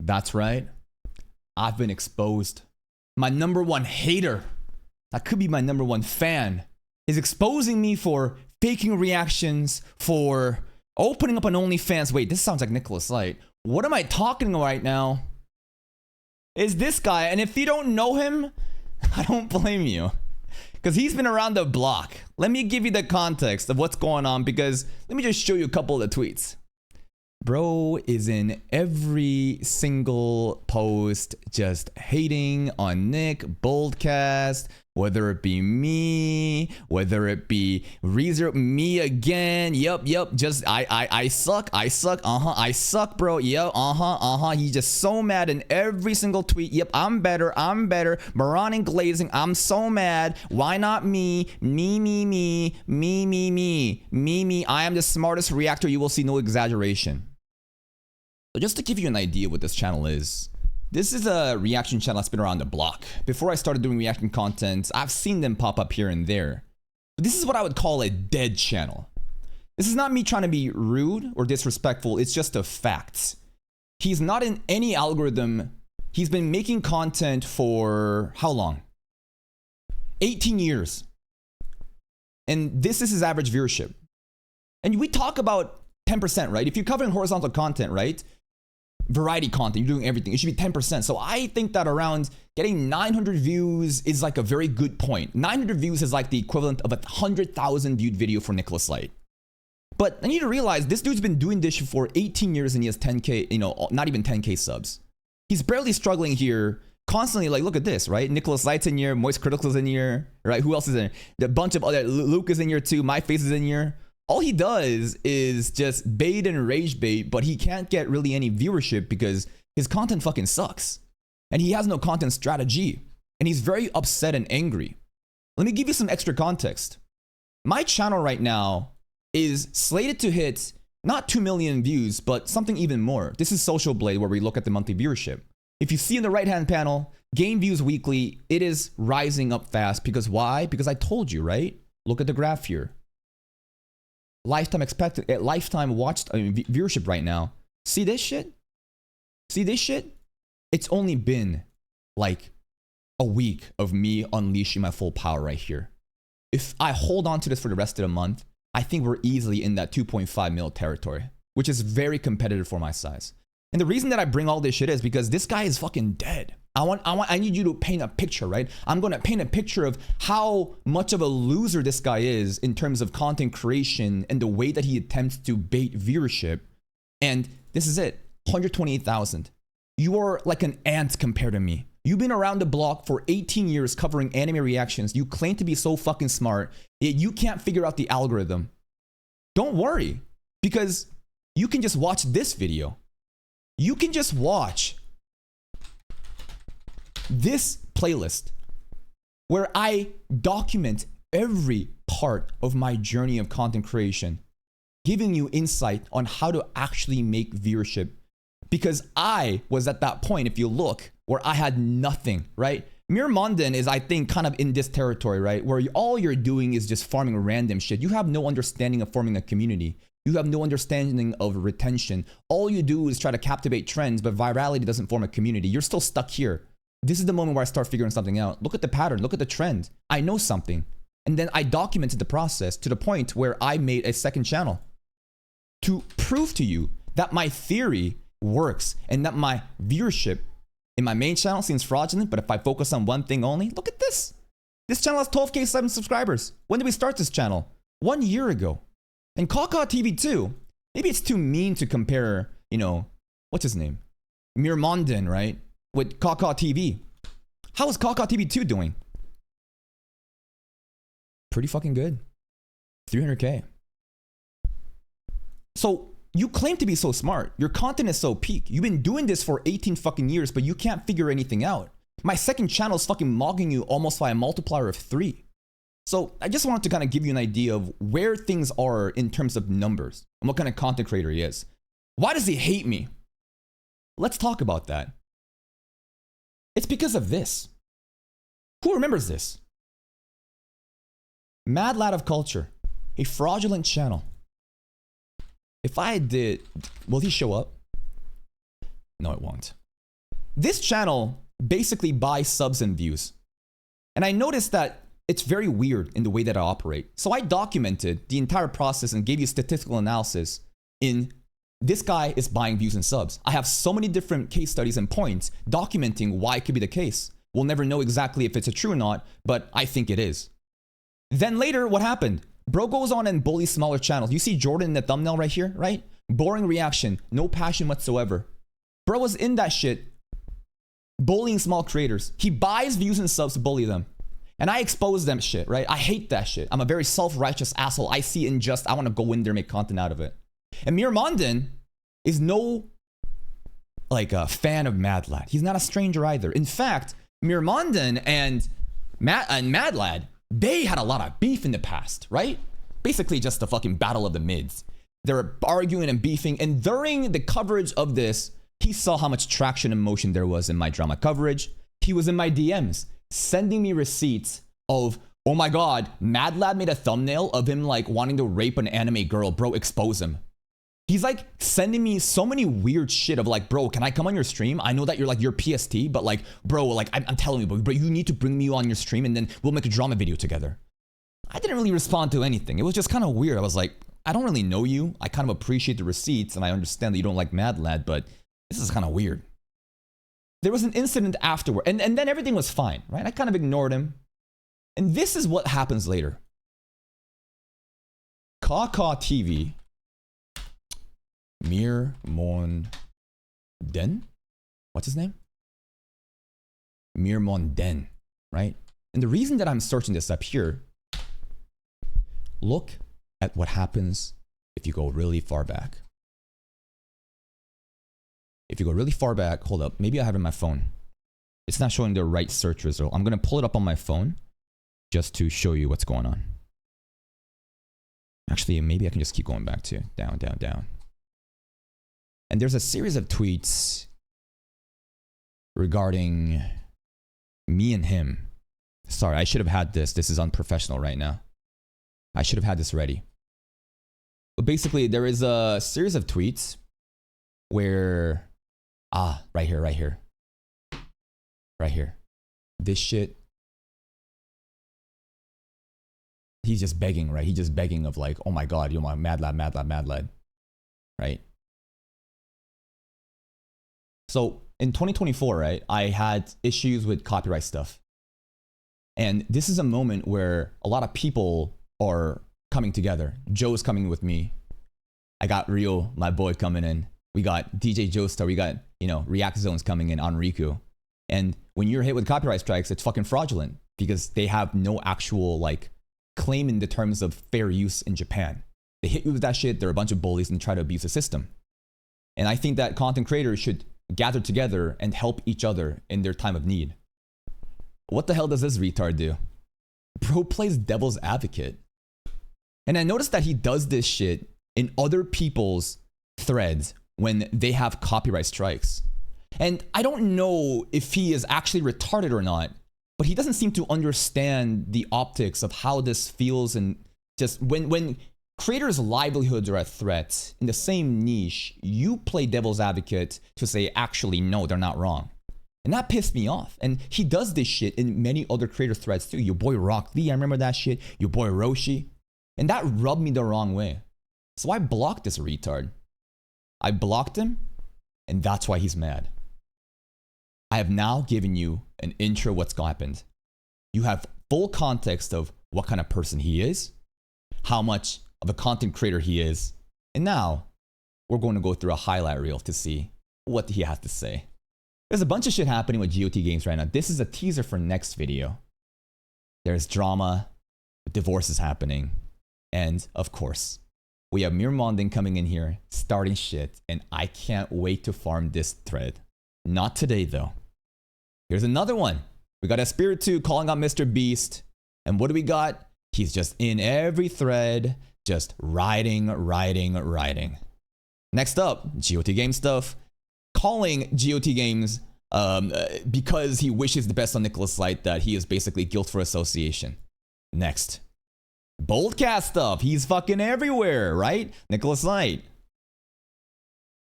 That's right. I've been exposed. My number one hater, that could be my number one fan, is exposing me for faking reactions, for opening up an OnlyFans. Wait, this sounds like Nicholas Light. What am I talking about right now? Is this guy, and if you don't know him, I don't blame you. Because he's been around the block. Let me give you the context of what's going on, because let me just show you a couple of the tweets. Bro is in every single post just hating on Nick Boldcast, whether it be me, whether it be Reezer, me again. Yup, just I suck, I suck, bro. Yep, He's just so mad in every single tweet. Yep, I'm better. Moran and Glazing, I'm so mad. Why not me? Me. I am the smartest reactor. You will see, no exaggeration. So just to give you an idea what this channel is, this is a reaction channel that's been around the block. Before I started doing reaction content, I've seen them pop up here and there. But this is what I would call a dead channel. This is not me trying to be rude or disrespectful, it's just a fact. He's not in any algorithm. He's been making content for how long? 18 years. And this is his average viewership. And we talk about 10%, right? If you're covering horizontal content, right? Variety content, you're doing everything, it should be 10%. So I think that around getting 900 views is like a very good point. 900 views is like the equivalent of a 100,000 viewed video for Nicholas Light. But I need to realize this dude's been doing this for 18 years and he has 10K, you know, not even 10K subs. He's barely struggling here, constantly. Like, look at this, right? Nicholas Light's in here, Moist Critical's in here, right? Who else is in here? A bunch of other, Luke is in here too, My Face is in here. All he does is just bait and rage bait, but he can't get really any viewership because his content fucking sucks. And he has no content strategy. And he's very upset and angry. Let me give you some extra context. My channel right now is slated to hit not 2 million views, but something even more. This is Social Blade, where we look at the monthly viewership. If you see in the right-hand panel, game views weekly, it is rising up fast. Because why? Because I told you, right? Look at the graph here. Lifetime viewership right now. See this shit? See this shit? It's only been like a week of me unleashing my full power right here. If I hold on to this for the rest of the month, I think we're easily in that 2.5 mil territory, which is very competitive for my size. And the reason that I bring all this shit is because this guy is fucking dead. I need you to paint a picture, right? I'm going to paint a picture of how much of a loser this guy is in terms of content creation and the way that he attempts to bait viewership. And this is it, 128,000. You are like an ant compared to me. You've been around the block for 18 years covering anime reactions. You claim to be so fucking smart, yet you can't figure out the algorithm. Don't worry, because you can just watch this video. You can just watch this playlist where I document every part of my journey of content creation, giving you insight on how to actually make viewership. Because I was at that point, if you look, where I had nothing, right? Mirmondon is, I think, kind of in this territory, right? Where all you're doing is just farming random shit. You have no understanding of forming a community. You have no understanding of retention. All you do is try to captivate trends, but virality doesn't form a community. You're still stuck here. This is the moment where I start figuring something out. Look at the pattern, look at the trend. I know something. And then I documented the process to the point where I made a second channel to prove to you that my theory works and that my viewership in my main channel seems fraudulent, but if I focus on one thing only, look at this. This channel has 12K 7 subscribers. When did we start this channel? 1 year ago. And Kaka TV too. Maybe it's too mean to compare, you know, what's his name? Mirmondon, right? With Kaka TV. How is Kaka TV 2 doing? Pretty fucking good. 300K. So you claim to be so smart. Your content is so peak. You've been doing this for 18 fucking years, but you can't figure anything out. My second channel is fucking mogging you almost by a multiplier of 3. So I just wanted to kind of give you an idea of where things are in terms of numbers and what kind of content creator he is. Why does he hate me? Let's talk about that. It's because of this. Who remembers this? Mad Lad of Culture, a fraudulent channel. If I did, will he show up? No, it won't. This channel basically buys subs and views. And I noticed that it's very weird in the way that I operate. So I documented the entire process and gave you statistical analysis in this guy is buying views and subs. I have so many different case studies and points documenting why it could be the case. We'll never know exactly if it's true or not, but I think it is. Then later, what happened? Bro goes on and bullies smaller channels. You see Jordan in the thumbnail right here, right? Boring reaction, no passion whatsoever. Bro was in that shit, bullying small creators. He buys views and subs to bully them. And I expose them shit, right? I hate that shit. I'm a very self-righteous asshole. I see unjust. I want to go in there and make content out of it. And Mirmondon is no like a fan of Mad Lad. He's not a stranger either. In fact, Mirmondon and Mad Lad, they had a lot of beef in the past, right? Basically just the fucking battle of the mids. They're arguing and beefing. And during the coverage of this, he saw how much traction and motion there was in my drama coverage. He was in my DMs sending me receipts of, oh my God, Mad Lad made a thumbnail of him like wanting to rape an anime girl. Bro, expose him. He's like sending me so many weird shit of like, bro, can I come on your stream? I know that you're like your PST, but like, bro, like I'm telling you, bro, you need to bring me on your stream and then we'll make a drama video together. I didn't really respond to anything. It was just kind of weird. I was like, I don't really know you. I kind of appreciate the receipts and I understand that you don't like Mad Lad, but this is kind of weird. There was an incident afterward and then everything was fine, right? I kind of ignored him. And this is what happens later. Kaka TV. Mirmondon? What's his name? Mirmondon, right? And the reason that I'm searching this up here, look at what happens if you go really far back. If you go really far back, hold up, maybe I have it on my phone. It's not showing the right search result. I'm gonna pull it up on my phone just to show you what's going on. Actually, maybe I can just keep going back to down, down, down. And there's a series of tweets regarding me and him. Sorry, I should have had this. This is unprofessional right now. I should have had this ready. But basically, there is a series of tweets where, right here, right here. Right here. This shit. He's just begging, right? He's just begging of like, oh my God, you're my Mad Lad, Mad Lad, Mad Lad. Right? So in 2024, right, I had issues with copyright stuff. And this is a moment where a lot of people are coming together. Joe's coming with me. I got Rio, my boy, coming in. We got DJ Joestar. We got, React Zones coming in on Riku. And when you're hit with copyright strikes, it's fucking fraudulent because they have no actual like claim in the terms of fair use in Japan. They hit you with that shit. They're a bunch of bullies and try to abuse the system. And I think that content creators should gather together and help each other in their time of need. What the hell does this retard do? Bro plays devil's advocate. And I noticed that he does this shit in other people's threads when they have copyright strikes. And I don't know if he is actually retarded or not, but he doesn't seem to understand the optics of how this feels. And just when creators' livelihoods are at threat in the same niche, you play devil's advocate to say, actually, no, they're not wrong. And that pissed me off. And he does this shit in many other creator threads too. Your boy Rock Lee, I remember that shit. Your boy Roshi. And that rubbed me the wrong way. So I blocked this retard. I blocked him, and that's why he's mad. I have now given you an intro what's happened. You have full context of what kind of person he is, how much of a content creator he is, and now we're going to go through a highlight reel to see what he has to say. There's a bunch of shit happening with GOT Games right now. This is a teaser for next video. There's drama, divorce is happening, and of course, we have Mirmondon coming in here, starting shit, and I can't wait to farm this thread. Not today, though. Here's another one. We got Espiritu calling out Mr. Beast, and what do we got? He's just in every thread, just riding. Next up, GOT Games stuff. Calling GOT Games because he wishes the best on Nicholas Light, that he is basically guilt for association. Next. Boldcast stuff. He's fucking everywhere, right? Nicholas Light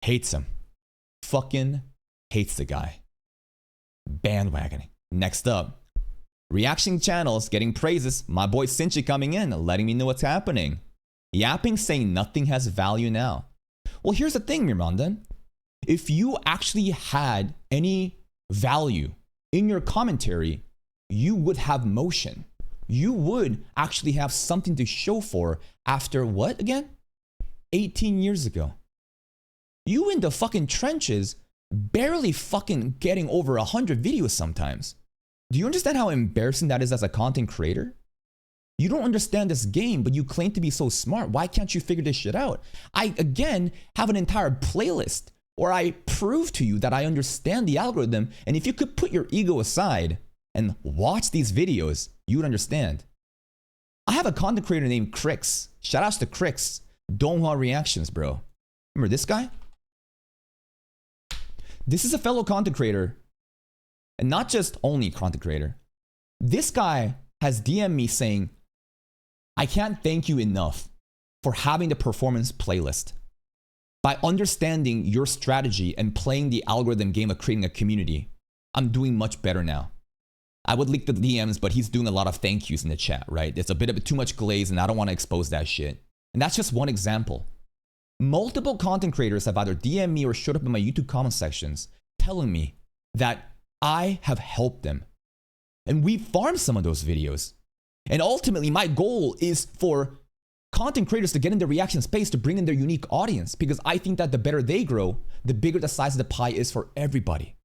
hates him. Fucking hates the guy. Bandwagoning. Next up, reaction channels getting praises. My boy Sinchi coming in, letting me know what's happening. Yapping saying nothing has value now. Well, here's the thing, Mirmandan. If you actually had any value in your commentary, you would have motion. You would actually have something to show for after what again? 18 years ago. You in the fucking trenches, barely fucking getting over 100 videos sometimes. Do you understand how embarrassing that is as a content creator? You don't understand this game, but you claim to be so smart. Why can't you figure this shit out? I, again, have an entire playlist where I prove to you that I understand the algorithm, and if you could put your ego aside and watch these videos, you would understand. I have a content creator named Crix. Shout outs to Crix. Donghua Reactions, bro. Remember this guy? This is a fellow content creator, and not just only content creator. This guy has DM'd me saying, I can't thank you enough for having the performance playlist. By understanding your strategy and playing the algorithm game of creating a community, I'm doing much better now. I would leak the DMs, but he's doing a lot of thank yous in the chat, right? It's a bit of too much glaze, and I don't want to expose that shit. And that's just one example. Multiple content creators have either DM'd me or showed up in my YouTube comment sections telling me that I have helped them. And we farmed some of those videos. And ultimately, my goal is for content creators to get in the reaction space to bring in their unique audience, because I think that the better they grow, the bigger the size of the pie is for everybody.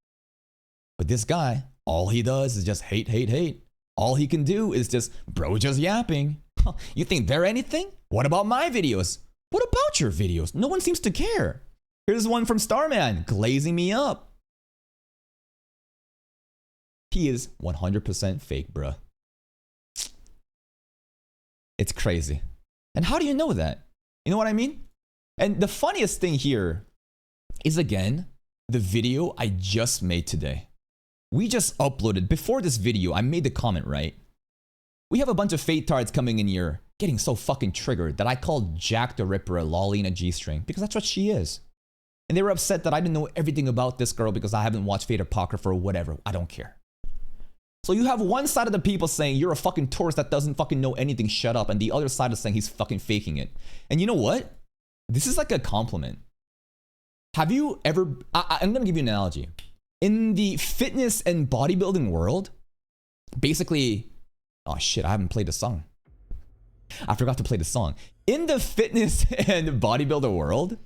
But this guy, all he does is just hate, hate, hate. All he can do is just, bro, just yapping. You think they're anything? What about my videos? What about your videos? No one seems to care. Here's one from Starman, glazing me up. He is 100% fake, bruh. It's crazy. And how do you know that? You know what I mean? And the funniest thing here is, again, the video I just made today. We just uploaded, before this video, I made the comment, right? We have a bunch of fate tards coming in here, getting so fucking triggered that I called Jack the Ripper a lolly in a G-string, because that's what she is. And they were upset that I didn't know everything about this girl because I haven't watched Fate Apocrypha or whatever. I don't care. So you have one side of the people saying you're a fucking tourist that doesn't fucking know anything, shut up. And the other side is saying he's fucking faking it. And you know what? This is like a compliment. Have you ever, I'm gonna give you an analogy. In the fitness and bodybuilding world, basically, oh shit, I haven't played the song. I forgot to play the song. In the fitness and bodybuilder world,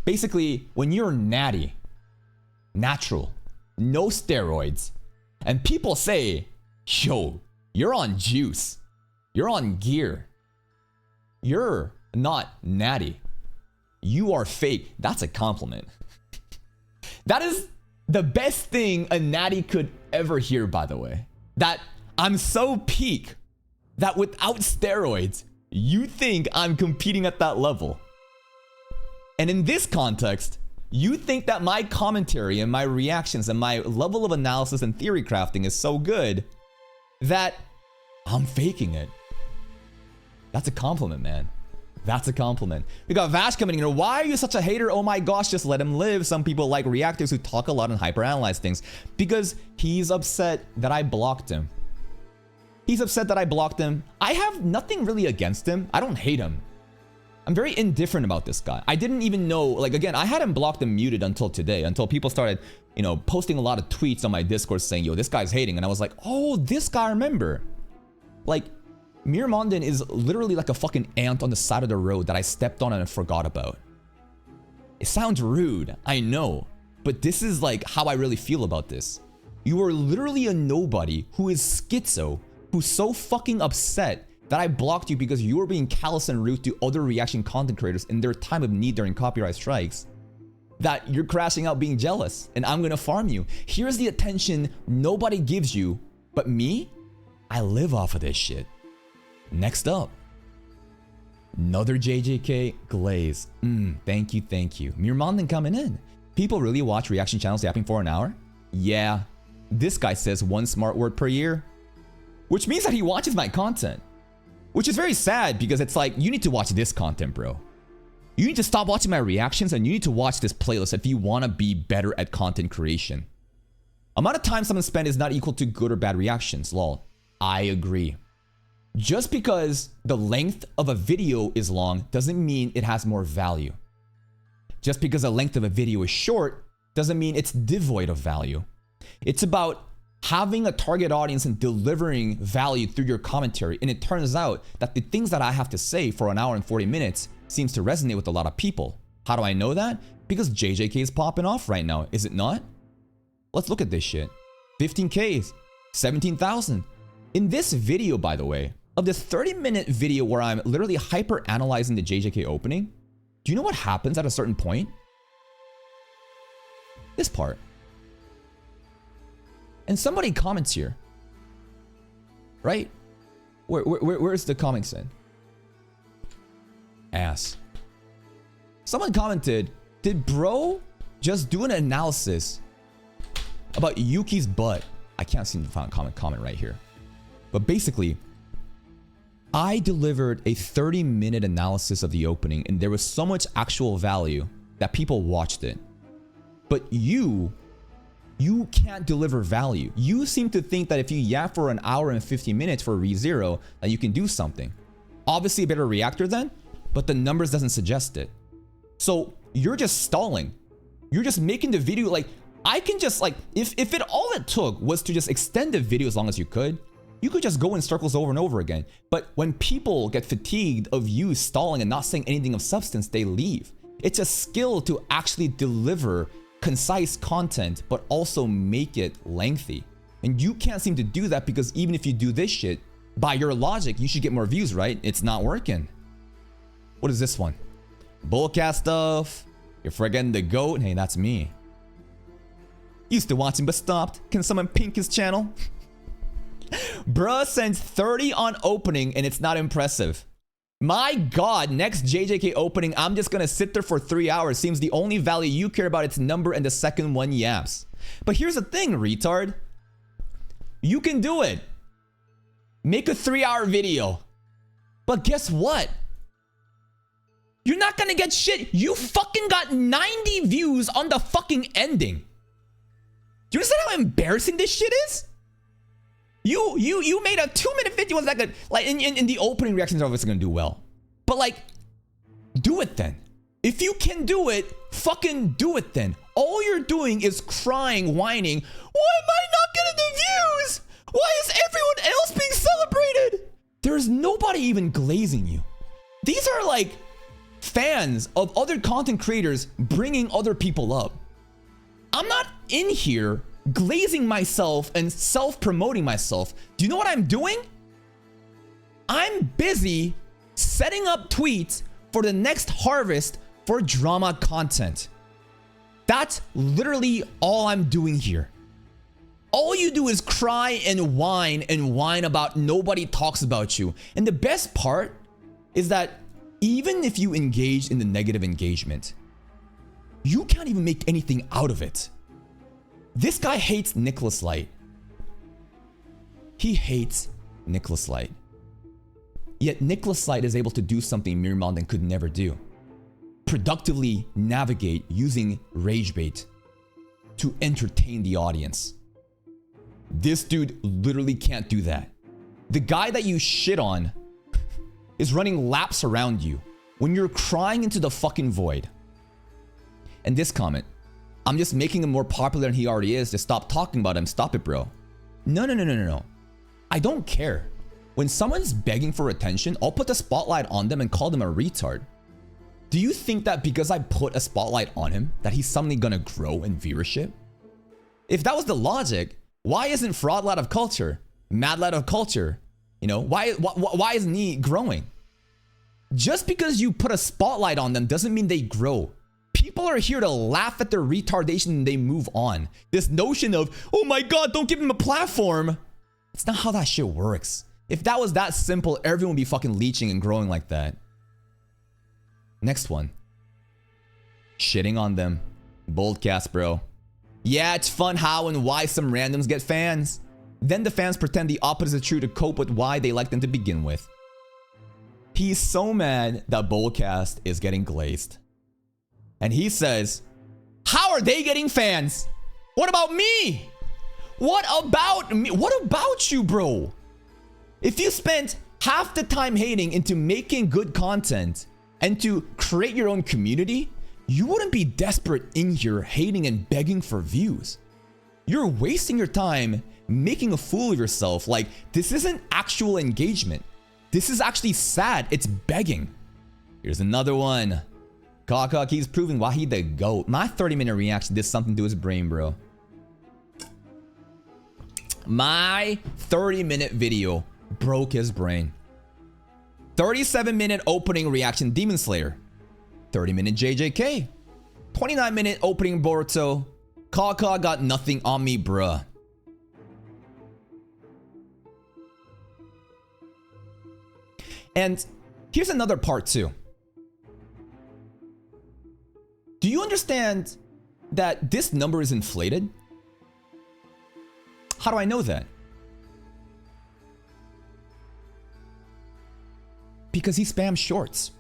basically, when you're natty, natural, no steroids, and people say, yo, you're on juice, you're on gear, you're not natty, you are fake, that's a compliment. That is the best thing a natty could ever hear, by the way. That I'm so peak that without steroids, you think I'm competing at that level. And in this context, you think that my commentary and my reactions and my level of analysis and theory crafting is so good that I'm faking it. That's a compliment, man. That's a compliment. We got Vash coming in here. Why are you such a hater? Oh my gosh, just let him live. Some people like reactors who talk a lot and hyperanalyze things. Because he's upset that I blocked him. He's upset that I blocked him. I have nothing really against him. I don't hate him. I'm very indifferent about this guy. I didn't even know, like, again, I had him blocked and muted until today, until people started, you know, posting a lot of tweets on my Discord saying, yo, this guy's hating. And I was like, oh, this guy, I remember. Like, Mirmandan is literally like a fucking ant on the side of the road that I stepped on and forgot about. It sounds rude, I know, but this is like how I really feel about this. You are literally a nobody who is schizo, who's so fucking upset that I blocked you because you were being callous and rude to other reaction content creators in their time of need during copyright strikes, that you're crashing out being jealous and I'm gonna farm you. Here's the attention nobody gives you, but me, I live off of this shit. Next up, another JJK glaze. Thank you, thank you. Mirmandan coming in. People really watch reaction channels yapping for an hour? Yeah. This guy says one smart word per year, which means that he watches my content. Which is very sad because it's like, you need to watch this content, bro. You need to stop watching my reactions and you need to watch this playlist if you want to be better at content creation. Amount of time someone spent is not equal to good or bad reactions. Lol. I agree. Just because the length of a video is long doesn't mean it has more value. Just because the length of a video is short doesn't mean it's devoid of value. It's about having a target audience and delivering value through your commentary. And it turns out that the things that I have to say for an hour and 40 minutes seems to resonate with a lot of people. How do I know that? Because JJK is popping off right now, is it not? Let's look at this shit. 15Ks, 17,000. In this video, by the way, of this 30-minute video where I'm literally hyper analyzing the JJK opening, do you know what happens at a certain point? This part. And somebody comments here. Right? Where's the comments in? Ass. Someone commented, did bro just do an analysis about Yuki's butt? I can't seem to find a comment right here. But basically, I delivered a 30-minute analysis of the opening and there was so much actual value that people watched it. But you can't deliver value. You seem to think that if you yap for an hour and 50 minutes for ReZero, that you can do something. Obviously a better reactor then, but the numbers doesn't suggest it. So you're just stalling. You're just making the video like, I can just like, if all it took was to just extend the video as long as you could just go in circles over and over again. But when people get fatigued of you stalling and not saying anything of substance, they leave. It's a skill to actually deliver concise content, but also make it lengthy. And you can't seem to do that because even if you do this shit, by your logic, you should get more views, right? It's not working. What is this one? Bullcast stuff. You're forgetting the GOAT. Hey, that's me. Used to watch him but stopped. Can someone pink his channel? Bruh sends 30 on opening and it's not impressive. My god, next JJK opening, I'm just gonna sit there for 3 hours. Seems the only value you care about its number and the second one yaps. But here's the thing, retard. You can do it. Make a 3-hour video. But guess what? You're not gonna get shit. You fucking got 90 views on the fucking ending. Do you understand how embarrassing this shit is? You made a 2-minute video was that good. Like in the opening reactions are obviously gonna do well. But like, do it then. If you can do it, fucking do it then. All you're doing is crying, whining. Why am I not getting the views? Why is everyone else being celebrated? There's nobody even glazing you. These are like fans of other content creators bringing other people up. I'm not in here glazing myself and self-promoting myself. Do you know what I'm doing? I'm busy setting up tweets for the next harvest for drama content. That's literally all I'm doing here. All you do is cry and whine about nobody talks about you. And the best part is that even if you engage in the negative engagement, you can't even make anything out of it. This guy hates Nicholas Light. He hates Nicholas Light. Yet Nicholas Light is able to do something Mirmanden could never do. Productively navigate using rage bait to entertain the audience. This dude literally can't do that. The guy that you shit on is running laps around you when you're crying into the fucking void. And this comment, I'm just making him more popular than he already is. Just stop talking about him. Stop it, bro. No. I don't care. When someone's begging for attention, I'll put the spotlight on them and call them a retard. Do you think that because I put a spotlight on him, that he's suddenly gonna grow in viewership? If that was the logic, why isn't Fraud Lad of Culture, Mad Lad of Culture, you know, why isn't he growing? Just because you put a spotlight on them doesn't mean they grow. People are here to laugh at their retardation and they move on. This notion of, oh my god, don't give him a platform. It's not how that shit works. If that was that simple, everyone would be fucking leeching and growing like that. Next one. Shitting on them. Boldcast, bro. Yeah, it's fun how and why some randoms get fans. Then the fans pretend the opposite is true to cope with why they like them to begin with. He's so mad that Boldcast is getting glazed. And he says, how are they getting fans? What about me? What about me? What about you, bro? If you spent half the time hating into making good content and to create your own community, you wouldn't be desperate in here hating and begging for views. You're wasting your time making a fool of yourself. Like, this isn't actual engagement. This is actually sad. It's begging. Here's another one. Kaka keeps proving why he the GOAT. My 30-minute reaction did something to his brain, bro. My 30-minute video broke his brain. 37-minute opening reaction Demon Slayer. 30-minute JJK. 29-minute opening Boruto. Kaka got nothing on me, bruh. And here's another part too. Do you understand that this number is inflated? How do I know that? Because he spams shorts.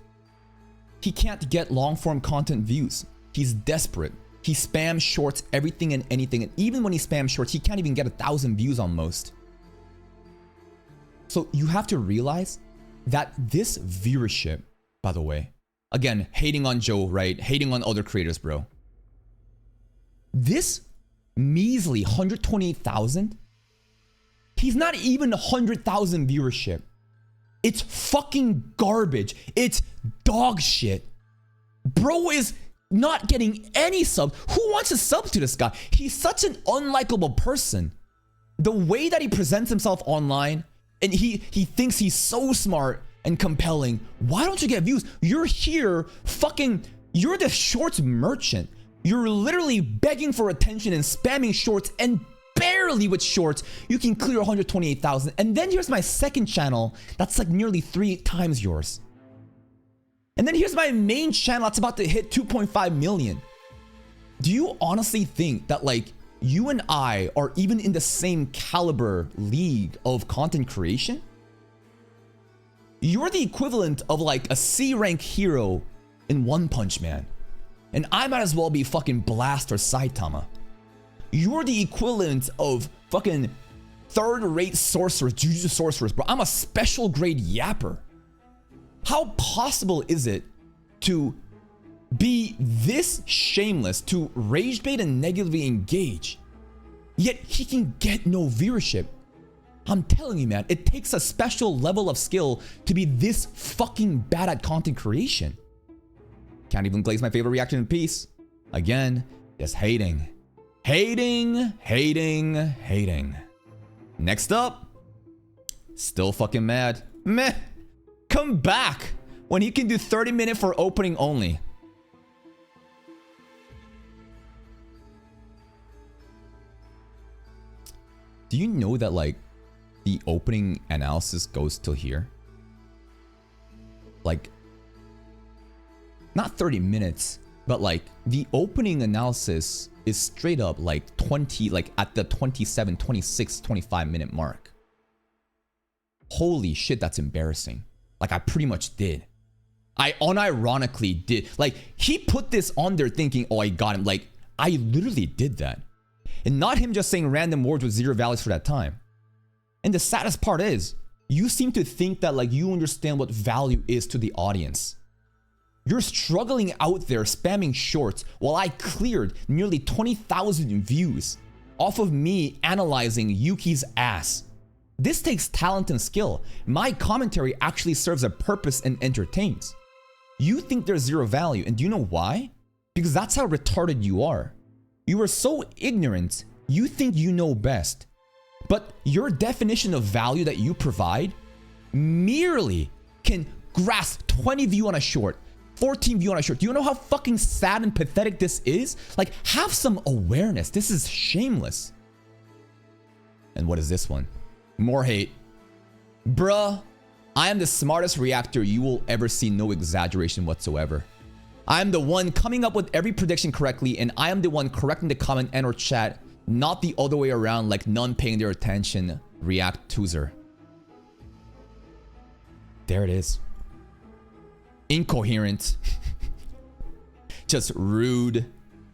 He can't get long-form content views. He's desperate. He spams shorts, everything and anything. And even when he spams shorts, he can't even get 1,000 views on most. So you have to realize that this viewership, by the way, again, hating on Joe, right? Hating on other creators, bro. This measly 128,000, he's not even 100,000 viewership. It's fucking garbage. It's dog shit. Bro is not getting any subs. Who wants to sub to this guy? He's such an unlikable person. The way that he presents himself online, and he thinks he's so smart and compelling. Why don't you get views? You're here fucking, you're the shorts merchant. You're literally begging for attention and spamming shorts, and barely with shorts you can clear 128,000. And then here's my second channel that's like nearly 3 times yours. And then here's my main channel that's about to hit 2.5 million. Do you honestly think that like you and I are even in the same caliber league of content creation? You're the equivalent of like a C rank hero in One Punch Man. And I might as well be fucking Blast or Saitama. You're the equivalent of fucking third-rate sorcerers, Jujutsu sorcerers, bro. I'm a special grade yapper. How possible is it to be this shameless, to rage bait and negatively engage, yet he can get no viewership? I'm telling you, man, it takes a special level of skill to be this fucking bad at content creation. Can't even glaze my favorite reaction in peace. Again, just hating. Hating, hating, hating. Next up, still fucking mad. Meh. Come back when he can do 30-minute for opening only. Do you know that like the opening analysis goes till here? Like, not 30 minutes, but like the opening analysis is straight up like 20, like at the 27, 26, 25 minute mark. Holy shit, that's embarrassing. Like I pretty much did. I unironically did. Like he put this on there thinking, oh, I got him. Like I literally did that. And not him just saying random words with zero values for that time. And the saddest part is, you seem to think that like you understand what value is to the audience. You're struggling out there spamming shorts while I cleared nearly 20,000 views off of me analyzing Yuki's ass. This takes talent and skill. My commentary actually serves a purpose and entertains. You think there's zero value, and do you know why? Because that's how retarded you are. You are so ignorant, you think you know best. But your definition of value that you provide merely can grasp 20 view on a short, 14 view on a short. Do you know how fucking sad and pathetic this is? Like, have some awareness. This is shameless. And what is this one? More hate. Bruh, I am the smartest reactor you will ever see, no exaggeration whatsoever. I am the one coming up with every prediction correctly, and I am the one correcting the comment and or chat, not the other way around like none paying their attention. React Toozer. There it is. Incoherent. Just rude.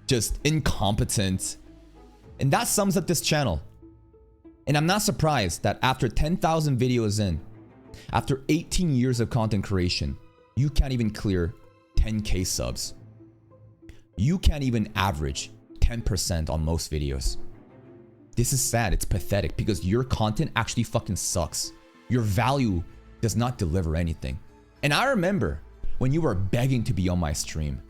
Just incompetent. And that sums up this channel. And I'm not surprised that after 10,000 videos in, after 18 years of content creation, you can't even clear 10K subs. You can't even average 10% on most videos. This is sad, it's pathetic because your content actually fucking sucks. Your value does not deliver anything. And I remember when you were begging to be on my stream.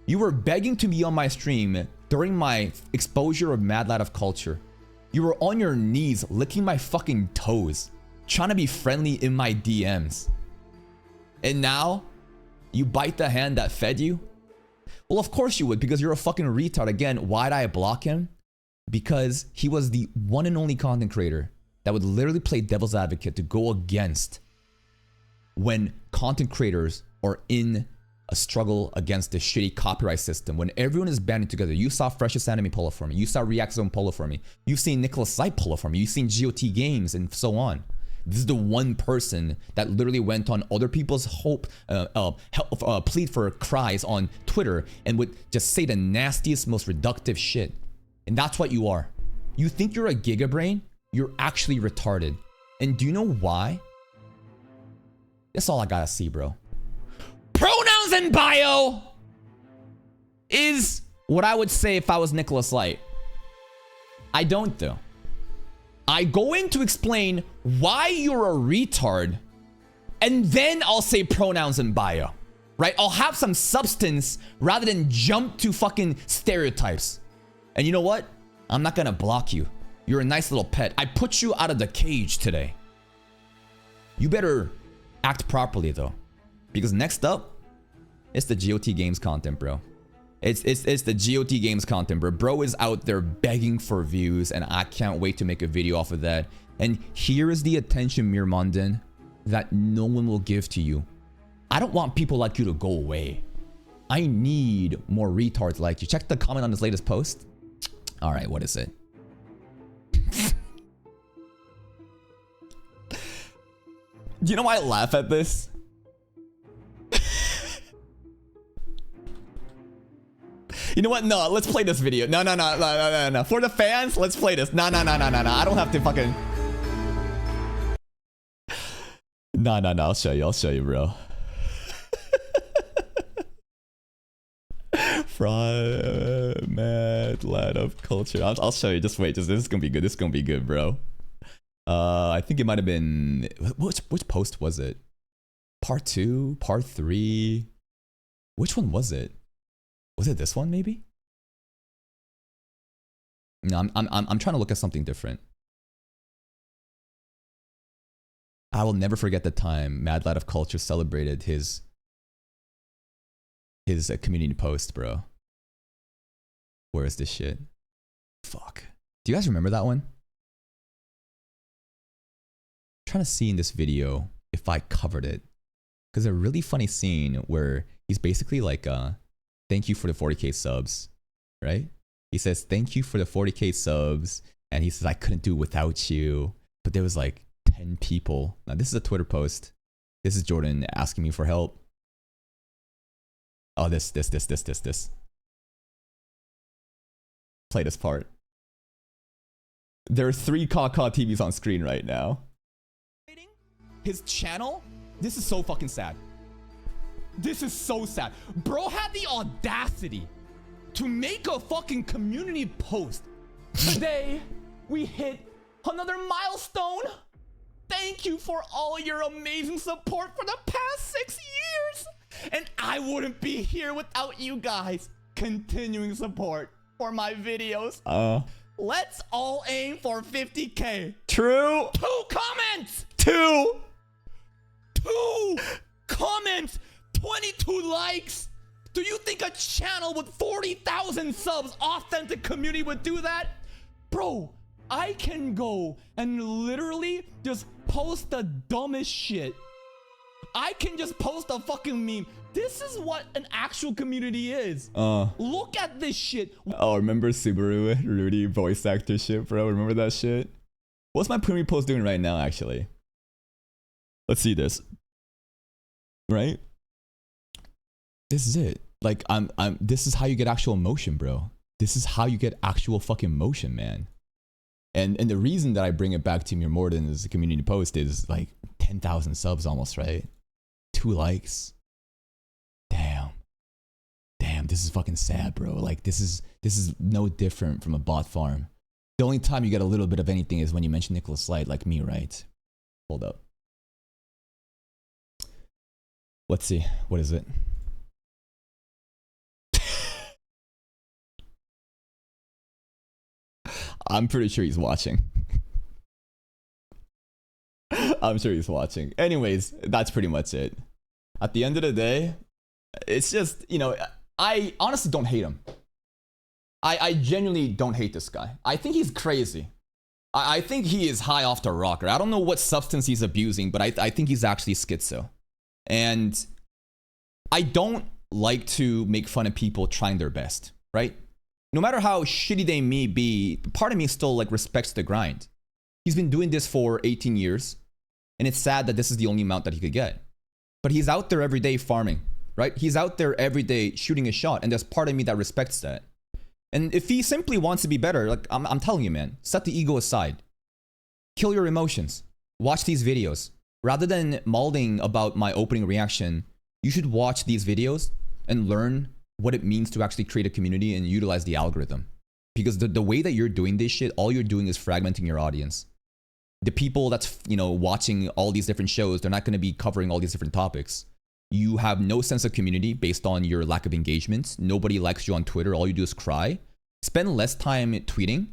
You were begging to be on my stream during my exposure of Mad Lad of Culture. You were on your knees licking my fucking toes, trying to be friendly in my DMs. And now, you bite the hand that fed you? Well, of course you would, because you're a fucking retard. Again, why'd I block him? Because he was the one and only content creator that would literally play devil's advocate to go against when content creators are in a struggle against the shitty copyright system. When everyone is banding together, you saw Freshest Anime pull it for me. You saw React Zone pull it for me. You've seen Nicholas Sight pull it for me. You've seen GOT Games and so on. This is the one person that literally went on other people's plead for cries on Twitter and would just say the nastiest, most reductive shit. And that's what you are. You think you're a gigabrain? You're actually retarded. And do you know why? That's all I gotta see, bro. Pronouns in bio is what I would say if I was Nicholas Light. I don't though. I go in to explain why you're a retard, and then I'll say pronouns in bio, right? I'll have some substance rather than jump to fucking stereotypes. And you know what? I'm not gonna block you. You're a nice little pet. I put you out of the cage today. You better act properly though, because next up, it's the GOT Games content, bro. It's the GOT Games content, bro. Bro is out there begging for views, and I can't wait to make a video off of that. And here is the attention, Mirmondon, that no one will give to you. I don't want people like you to go away. I need more retards like you. Check the comment on this latest post. All right, what is it? You know why I laugh at this? You know what? No, let's play this video. No. For the fans, let's play this. No. I don't have to fucking... No. I'll show you, bro. Fraud, Mad Lad of Culture. I'll show you. Just wait. This is gonna be good. This is gonna be good, bro. I think it might have been... Which post was it? Part 2? Part 3? Which one was it? Was it this one, maybe? No, I'm trying to look at something different. I will never forget the time Mad Lad of Culture celebrated his community post, bro. Where is this shit? Fuck. Do you guys remember that one? I'm trying to see in this video if I covered it. Because a really funny scene where he's basically like, thank you for the 40K subs, right? He says, thank you for the 40K subs. And he says, I couldn't do it without you. But there was like 10 people. Now, this is a Twitter post. This is Jordan asking me for help. Oh, this. Play this part. There are 3 Kaka TVs on screen right now. His channel? This is so fucking sad. This is so sad. Bro had the audacity to make a fucking community post. Today, we hit another milestone. Thank you for all your amazing support for the past 6 years. And I wouldn't be here without you guys continuing support for my videos. Let's all aim for 50K. True. 2 comments. 2 comments. 22 likes. Do you think a channel with 40,000 subs, authentic community, would do that? Bro, I can go and literally just post the dumbest shit. I can just post a fucking meme. This is what an actual community is. Look at this shit. Oh, remember Subaru Rudy voice actor shit, bro? Remember that shit? What's my Pumi post doing right now, actually? Let's see this. Right? This is it. Like, this is how you get actual motion, bro. This is how you get actual fucking motion, man. And the reason that I bring it back to Mere Morden as a community post is like 10,000 subs almost, right? 2 likes. Damn, this is fucking sad, bro. Like this is no different from a bot farm. The only time you get a little bit of anything is when you mention Nicholas Light, like me, right? Hold up. Let's see. What is it? I'm pretty sure he's watching. I'm sure he's watching. Anyways, that's pretty much it. At the end of the day, it's just, you know, I honestly don't hate him. I genuinely don't hate this guy. I think he's crazy. I think he is high off the rocker. I don't know what substance he's abusing, but I think he's actually schizo. And I don't like to make fun of people trying their best, right? No matter how shitty they may be, part of me still like respects the grind. He's been doing this for 18 years, and it's sad that this is the only amount that he could get. But he's out there every day farming, right? He's out there every day shooting a shot, and there's part of me that respects that. And if he simply wants to be better, like I'm telling you, man, set the ego aside. Kill your emotions. Watch these videos. Rather than mauling about my opening reaction, you should watch these videos and learn what it means to actually create a community and utilize the algorithm. Because the way that you're doing this shit, all you're doing is fragmenting your audience. The people that's, you know, watching all these different shows, they're not going to be covering all these different topics. You have no sense of community based on your lack of engagement. Nobody likes you on Twitter. All you do is cry. Spend less time tweeting.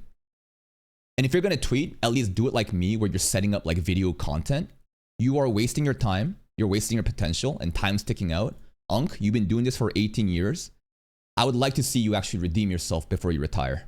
And if you're going to tweet, at least do it like me, where you're setting up like video content. You are wasting your time. You're wasting your potential, and time's ticking out. Unk, you've been doing this for 18 years. I would like to see you actually redeem yourself before you retire.